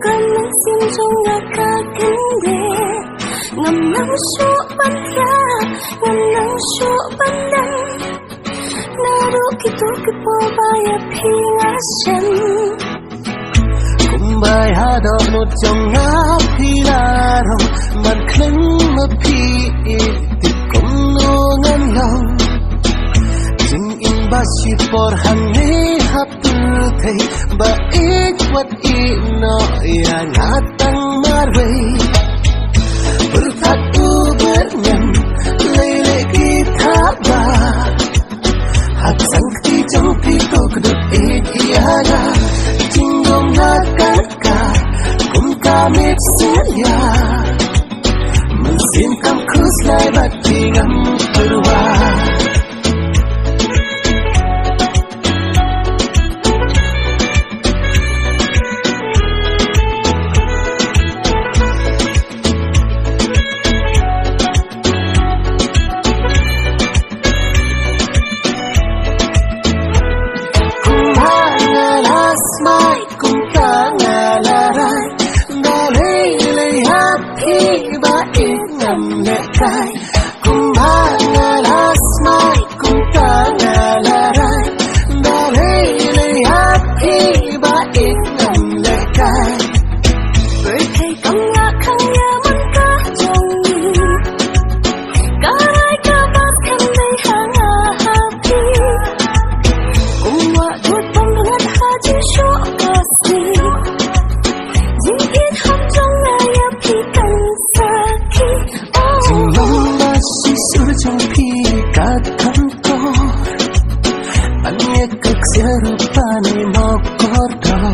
cần nắng xin trong nhà ca kính đề ngầm nắng số ban thia ngầm nắng số ban đăng na ru ki tu ki po ba ya phi nga sen kum bai ha do no trong nga phi la ro man khleng ma phi ti kum no ngan long jing in ba si por han ne hap tu thei ba ik wat I no ya nga tang mar ve berkat tu bernyam lele kita ba hak sang ti trong pi to kudut iana jingom na ka kum ka mit ya mesin kam kus lai bat tingam perwa kai kum hanga las mai kum ta na la rai da le happy ba ik nam le kai bởi thầy công ya man ka trong ni ka rai ka ba kan dei hanga happy kum wa dut bang ngat ha ji sho ka si ji it ham trong na ya phi kan sa ki trong khi cả thân có anh nghe cực sẽ rupa này mọc có đỏ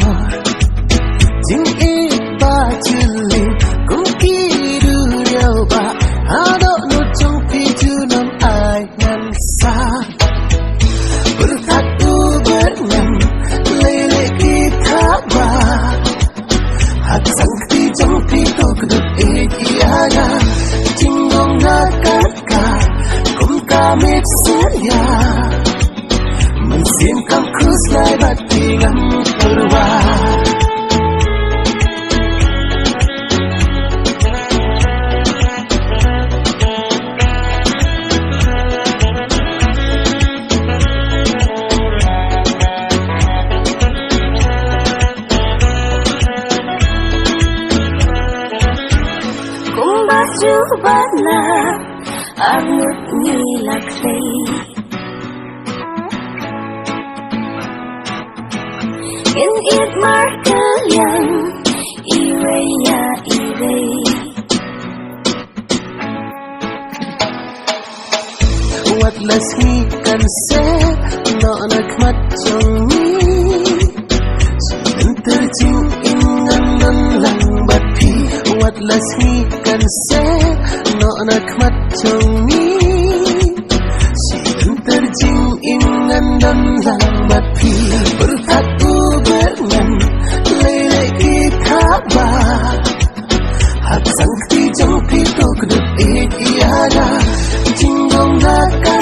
chính ý ba chili cũng kỳ đưa điều ba hà độ nốt trong khi chưa nằm ai ngăn xa berkat tu bernyam lele kita ba hak sang khi trong khi tôi kudut iana jingong na Kamit saya mesin kam kus lai bat tingam perwa kum baju bana Armut ni laklay in it markel yang iray ya iray wat lasmi kan se no nakmat chong ni enter jing ingan nan lang bat phi wat lasmi kan se no nakmat chong ni si enter jing ingan dan lambat pi berkat tu bernyam lele kita ba hak sang ti jong pi to kudut iana jingong na ka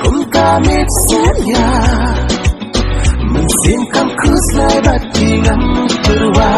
kum ka mit ya mesin kam kus lai bat tingam perwa